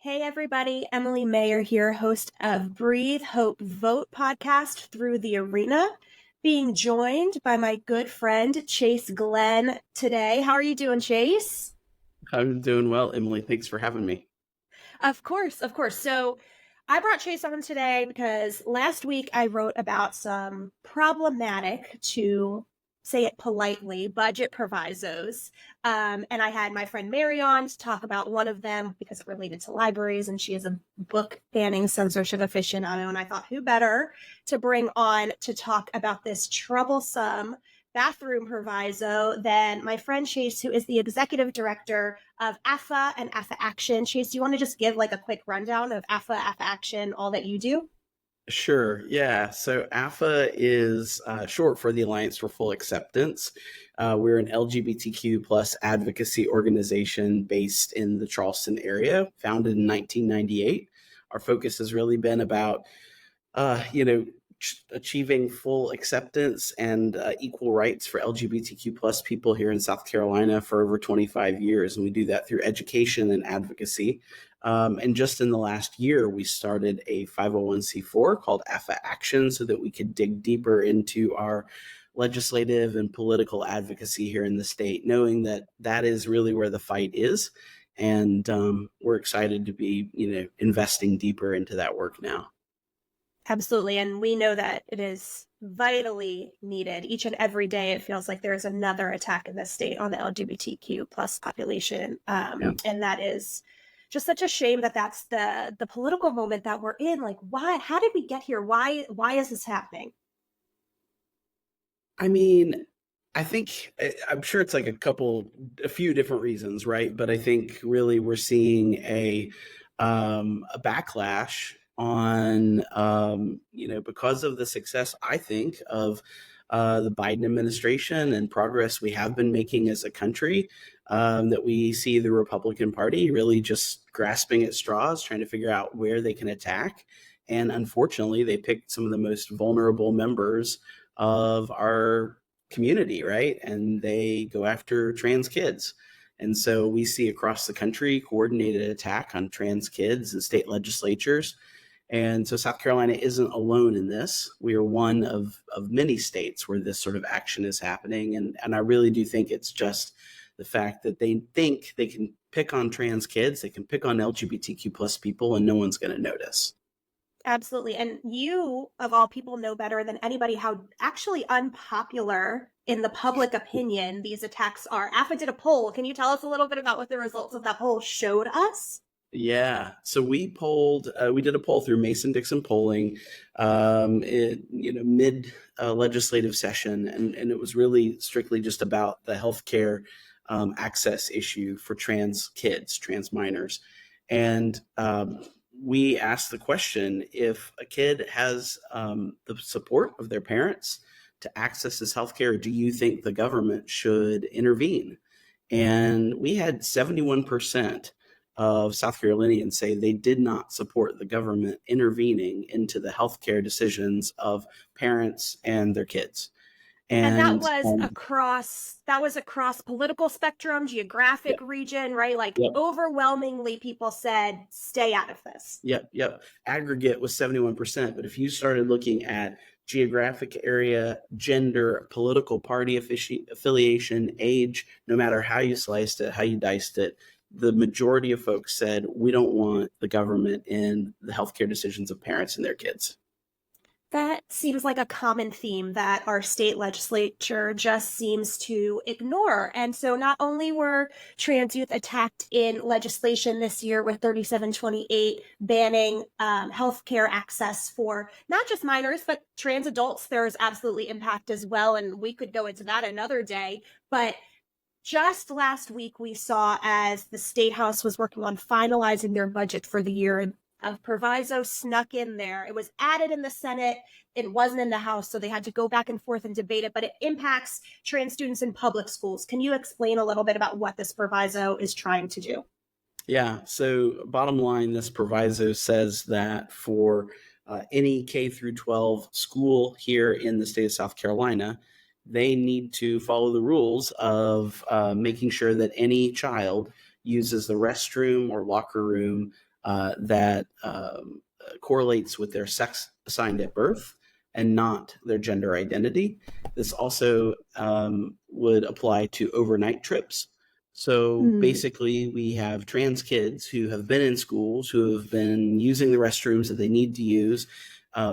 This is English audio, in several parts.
Hey everybody, Emily Mayer here, host of Breathe, Hope, Vote podcast through the arena, being joined by my good friend Chase Glenn today. How are you doing, Chase? I'm doing well, Emily. Thanks for having me. Of course, of course. So I brought Chase on today because last week I wrote about some problematic, to say it politely, budget provisos. And I had my friend Mary on to talk about one of them because it related to libraries, and she is a book banning censorship aficionado. And I thought, who better to bring on to talk about this troublesome bathroom proviso than my friend Chase, who is the executive director of AFA and AFA Action. Chase, do you want to just give like a quick rundown of AFA Action, all that you do? Sure. Yeah. So AFA is short for the Alliance for Full Acceptance. We're an LGBTQ plus advocacy organization based in the Charleston area, founded in 1998. Our focus has really been about, uh, you know, achieving full acceptance and equal rights for LGBTQ plus people here in South Carolina for over 25 years. And we do that through education and advocacy. And just in the last year, we started a 501c4 called AFA Action so that we could dig deeper into our legislative and political advocacy here in the state, knowing that that is really where the fight is. And we're excited to be, investing deeper into that work now. Absolutely. And we know that it is vitally needed. Each and every day, it feels like there's another attack in this state on the LGBTQ plus population. Yeah. And that is just such a shame that that's the political moment that we're in. Like, why? How did we get here? Why is this happening? I mean, I think I'm sure it's like a few different reasons, right? But I think really we're seeing a backlash on because of the success, I think, of the Biden administration and progress we have been making as a country. That we see the Republican Party really just grasping at straws, trying to figure out where they can attack. And unfortunately, they picked some of the most vulnerable members of our community, right? And they go after trans kids. And so we see across the country coordinated attack on trans kids and state legislatures. And so South Carolina isn't alone in this. We are one of many states where this sort of action is happening. And I really do think it's just the fact that they think they can pick on trans kids, they can pick on LGBTQ plus people, and no one's going to notice. Absolutely. And you, of all people, know better than anybody how actually unpopular in the public opinion these attacks are. AFA did a poll. Can you tell us a little bit about what the results of that poll showed us? Yeah, so we did a poll through Mason-Dixon polling, mid legislative session, and it was really strictly just about the healthcare access issue for trans kids, trans minors, and we asked the question: if a kid has the support of their parents to access this healthcare, do you think the government should intervene? And we had 71% of South Carolinians say they did not support the government intervening into the healthcare decisions of parents and their kids. And And that was across political spectrum, yeah, geographic region, right? Like yep, overwhelmingly people said, stay out of this. yep. Aggregate was 71%. But if you started looking at geographic area, gender, political party affiliation, age, no matter how you sliced it, how you diced it, the majority of folks said, we don't want the government in the healthcare decisions of parents and their kids. That seems like a common theme that our state legislature just seems to ignore. And so not only were trans youth attacked in legislation this year with 3728 banning healthcare access for not just minors, but trans adults, there's absolutely impact as well. And we could go into that another day. But just last week, we saw as the State House was working on finalizing their budget for the year, a proviso snuck in there. It was added in the Senate. It wasn't in the House, so they had to go back and forth and debate it, but it impacts trans students in public schools. Can you explain a little bit about what this proviso is trying to do? Yeah. So, bottom line, this proviso says that for any K through 12 school here in the state of South Carolina, they need to follow the rules of making sure that any child uses the restroom or locker room that correlates with their sex assigned at birth and not their gender identity. This also would apply to overnight trips. So Mm, basically, we have trans kids who have been in schools, who have been using the restrooms that they need to use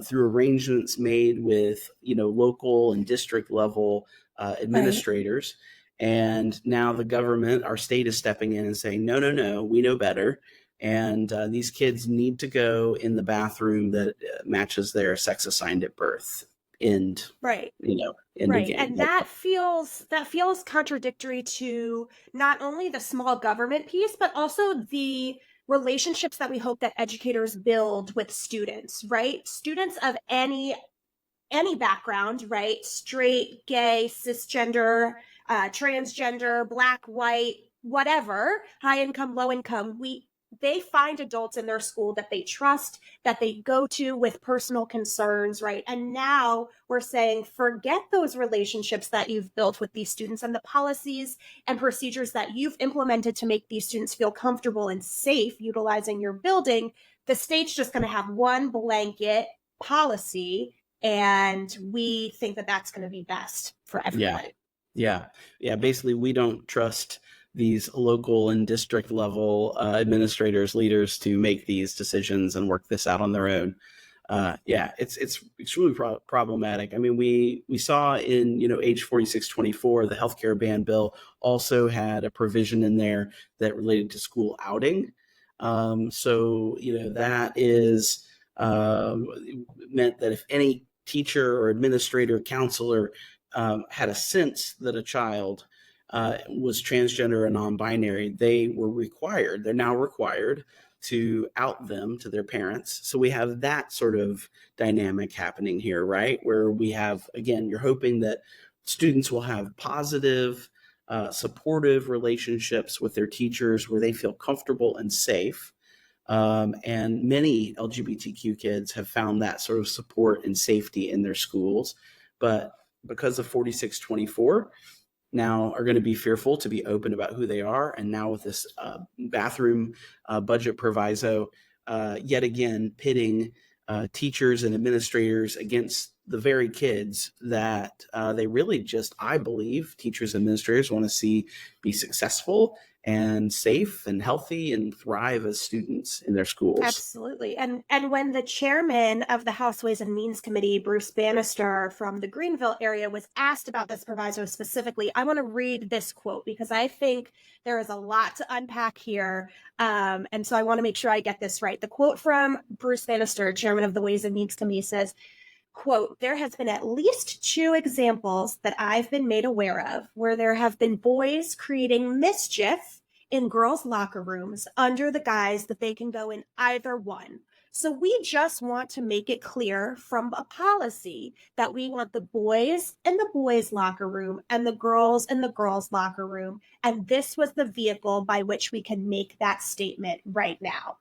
through arrangements made with local and district level right. administrators. And now the government, our state, is stepping in and saying, no, no, no, we know better. And these kids need to go in the bathroom that matches their sex assigned at birth. End, Right. end of Right. game. And that feels contradictory to not only the small government piece, but also the relationships that we hope that educators build with students, right? Students of any background, right? Straight, gay, cisgender, transgender, black, white, whatever, high income, low income, they find adults in their school that they trust, that they go to with personal concerns, right? And now we're saying, forget those relationships that you've built with these students and the policies and procedures that you've implemented to make these students feel comfortable and safe utilizing your building. The state's just going to have one blanket policy, and we think that that's going to be best for Yeah. everyone. Yeah. Yeah. Basically, we don't trust these local and district level administrators, leaders to make these decisions and work this out on their own. Yeah, it's extremely problematic. I mean, we saw in H 4624, the healthcare ban bill also had a provision in there that related to school outing. So that is meant that if any teacher or administrator, counselor had a sense that a child was transgender or non-binary, they're now required to out them to their parents. So we have that sort of dynamic happening here, right? Where we have, again, you're hoping that students will have positive, supportive relationships with their teachers where they feel comfortable and safe. And many LGBTQ kids have found that sort of support and safety in their schools. But because of 4624, now are going to be fearful to be open about who they are. And now with this bathroom budget proviso, yet again, pitting teachers and administrators against the very kids that they really just, I believe, teachers and administrators want to see be successful and safe and healthy and thrive as students in their schools. Absolutely. And when the chairman of the House Ways and Means Committee, Bruce Bannister from the Greenville area, was asked about this proviso specifically, I want to read this quote because I think there is a lot to unpack here. And so I want to make sure I get this right. The quote from Bruce Bannister, chairman of the Ways and Means Committee, says, quote, there has been at least two examples that I've been made aware of where there have been boys creating mischief in girls' locker rooms under the guise that they can go in either one. So we just want to make it clear from a policy that we want the boys in the boys' locker room and the girls in the girls' locker room. And this was the vehicle by which we can make that statement right now.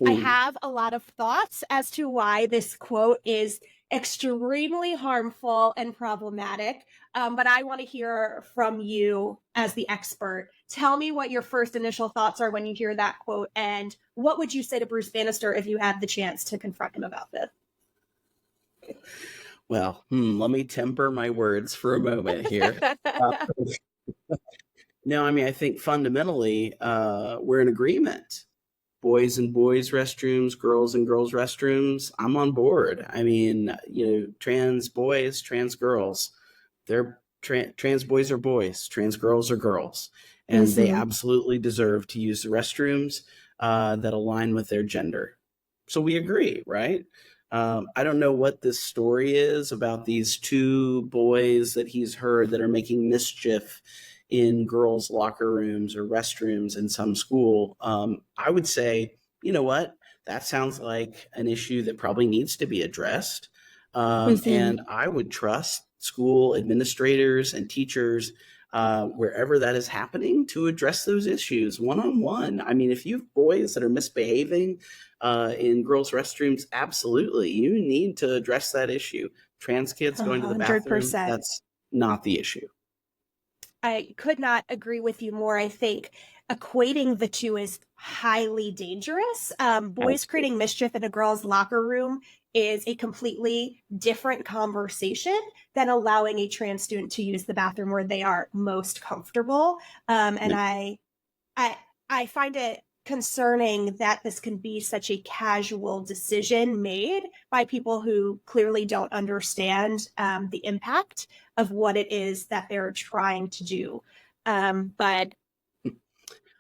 I Hmm. have a lot of thoughts as to why this quote is extremely harmful and problematic. But I want to hear from you as the expert. Tell me what your first initial thoughts are when you hear that quote, and what would you say to Bruce Bannister if you had the chance to confront him about this? Well, let me temper my words for a moment here. Uh, no, I mean, I think fundamentally we're in agreement. Boys and boys restrooms, girls and girls restrooms, I'm on board. I mean, trans boys, trans girls, they're trans boys are boys, trans girls are girls, and they Mm-hmm. absolutely deserve to use the restrooms that align with their gender. So we agree, right? I don't know what this story is about these two boys that he's heard that are making mischief in girls' locker rooms or restrooms in some school. I would say, you know what? That sounds like an issue that probably needs to be addressed. Mm-hmm. And I would trust school administrators and teachers wherever that is happening to address those issues one on one. I mean, if you have boys that are misbehaving in girls' restrooms, absolutely, you need to address that issue. Trans kids going to the bathroom, 100%. that's not the issue. I could not agree with you more. I think equating the two is highly dangerous. Boys creating mischief in a girl's locker room is a completely different conversation than allowing a trans student to use the bathroom where they are most comfortable. And Yeah. I, I find it concerning that this can be such a casual decision made by people who clearly don't understand the impact of what it is that they're trying to do. But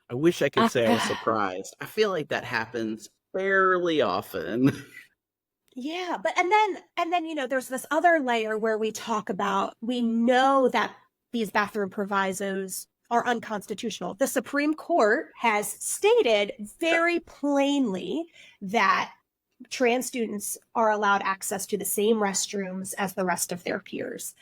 I wish I could say I was uh, surprised. I feel like that happens fairly often. yeah, but and then there's this other layer where we talk about we know that these bathroom provisos are unconstitutional. The Supreme Court has stated very plainly that trans students are allowed access to the same restrooms as the rest of their peers.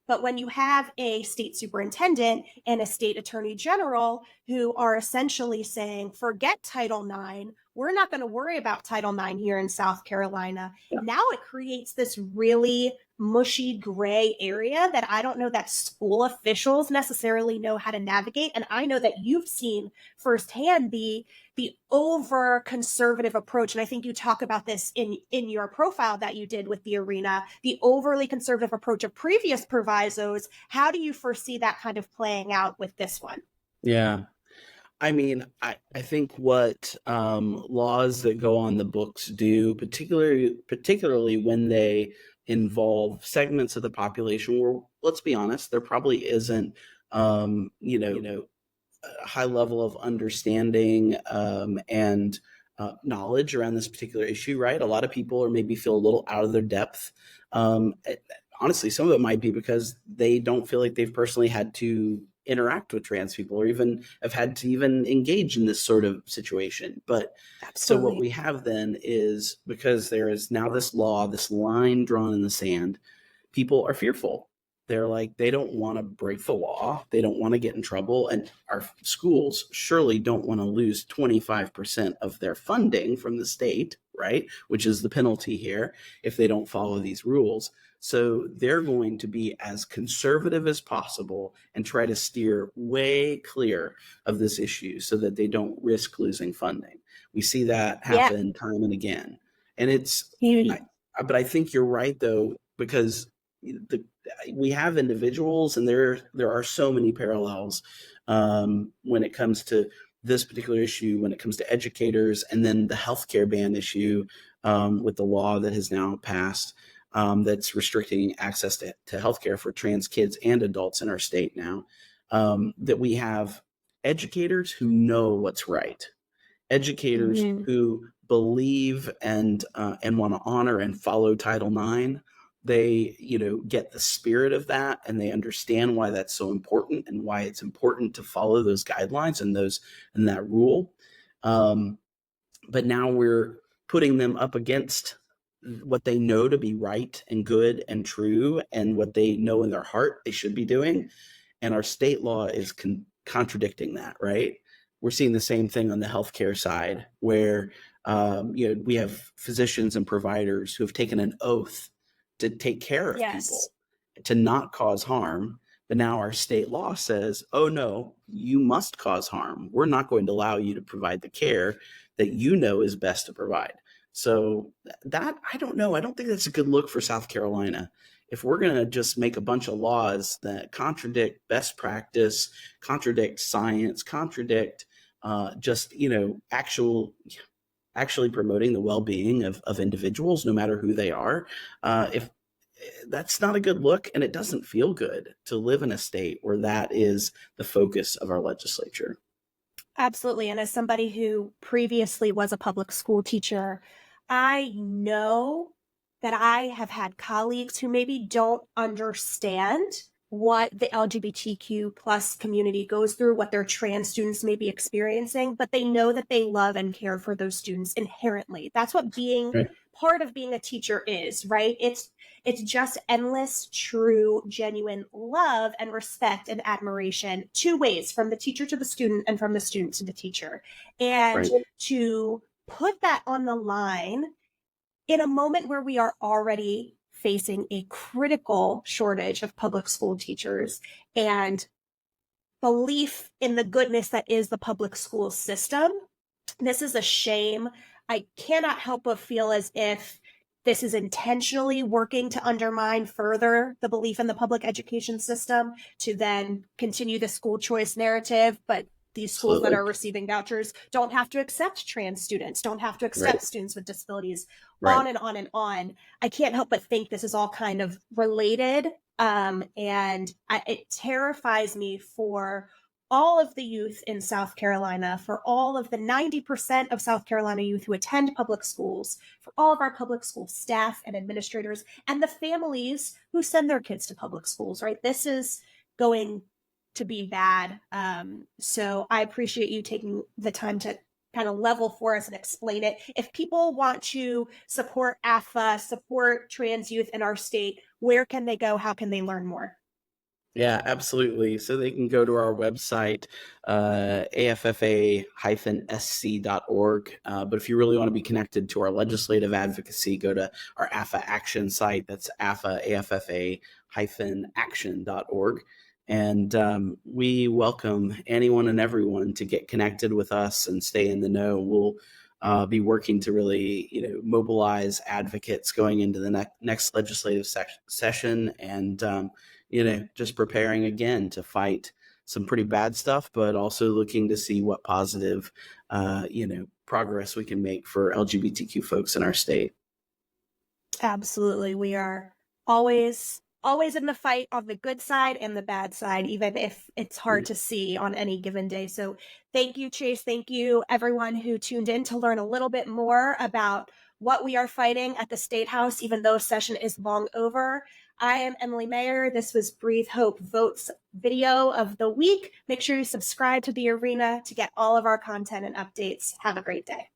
But when you have a state superintendent and a state attorney general who are essentially saying, forget Title IX, we're not going to worry about Title IX here in South Carolina, Yeah. now it creates this really mushy gray area that I don't know that school officials necessarily know how to navigate. And I know that you've seen firsthand the over conservative approach, and I think you talk about this in your profile that you did with the arena, the overly conservative approach of previous provisos. How do you foresee that kind of playing out with this one? Yeah. I mean, I think what laws that go on the books do, particularly when they involve segments of the population where, let's be honest, there probably isn't, a high level of understanding and knowledge around this particular issue, right? A lot of people are maybe feel a little out of their depth. Um, Honestly, some of it might be because they don't feel like they've personally had to interact with trans people or even have had to even engage in this sort of situation. But so what Absolutely. we have then is, because there is now this law, this line drawn in the sand, people are fearful. They're like, they don't want to break the law. They don't want to get in trouble. And our schools surely don't want to lose 25% of their funding from the state, right? Which is the penalty here if they don't follow these rules. So they're going to be as conservative as possible and try to steer way clear of this issue so that they don't risk losing funding. We see that Yeah. happen time and again. And You, but I think you're right though, because the, we have individuals, and there are so many parallels when it comes to this particular issue, when it comes to educators, and then the healthcare ban issue with the law that has now passed that's restricting access to healthcare for trans kids and adults in our state now. That we have educators who know what's right, educators mhm. who believe and want to honor and follow Title IX. They get the spirit of that, and they understand why that's so important and why it's important to follow those guidelines and that rule. Um, but now we're putting them up against what they know to be right and good and true, and what they know in their heart they should be doing, and our state law is contradicting that, right? We're seeing the same thing on the healthcare side, where we have physicians and providers who have taken an oath to take care of people, Yes. to not cause harm. But now our state law says, oh no, you must cause harm. We're not going to allow you to provide the care that you know is best to provide. So that, I don't know. I don't think that's a good look for South Carolina. If we're going to just make a bunch of laws that contradict best practice, contradict science, contradict just actually promoting the well-being of individuals, no matter who they are, if that's not a good look, and it doesn't feel good to live in a state where that is the focus of our legislature. Absolutely. And as somebody who previously was a public school teacher, I know that I have had colleagues who maybe don't understand what the LGBTQ plus community goes through, what their trans students may be experiencing, but they know that they love and care for those students inherently. That's what being Right. part of being a teacher is, right? It's just endless, true, genuine love and respect and admiration, two ways, from the teacher to the student and from the student to the teacher. And Right. to put that on the line in a moment where we are already facing a critical shortage of public school teachers, and belief in the goodness that is the public school system. This is a shame. I cannot help but feel as if this is intentionally working to undermine further the belief in the public education system to then continue the school choice narrative. But these schools that Absolutely. are receiving vouchers don't have to accept trans students, don't have to accept Right. students with disabilities, Right. on and on and on. I can't help but think this is all kind of related. It terrifies me for all of the youth in South Carolina, for all of the 90% of South Carolina youth who attend public schools, for all of our public school staff and administrators, and the families who send their kids to public schools, right? This is going to be bad. So I appreciate you taking the time to kind of level for us and explain it. If people want to support AFA, support trans youth in our state, where can they go? How can they learn more? Yeah, absolutely. So they can go to our website, affa-sc.org. But if you really want to be connected to our legislative advocacy, go to our AFA Action site. That's affa-action.org. And we welcome anyone and everyone to get connected with us and stay in the know. We'll be working to really, mobilize advocates going into the next legislative session, and just preparing again to fight some pretty bad stuff, but also looking to see what positive, progress we can make for LGBTQ folks in our state. Absolutely. We are always in the fight on the good side and the bad side, even if it's hard to see on any given day. So thank you, Chase. Thank you, everyone who tuned in to learn a little bit more about what we are fighting at the State House, even though session is long over. I am Emily Mayer. This was Breathe Hope Votes video of the week. Make sure you subscribe to The Arena to get all of our content and updates. Have a great day.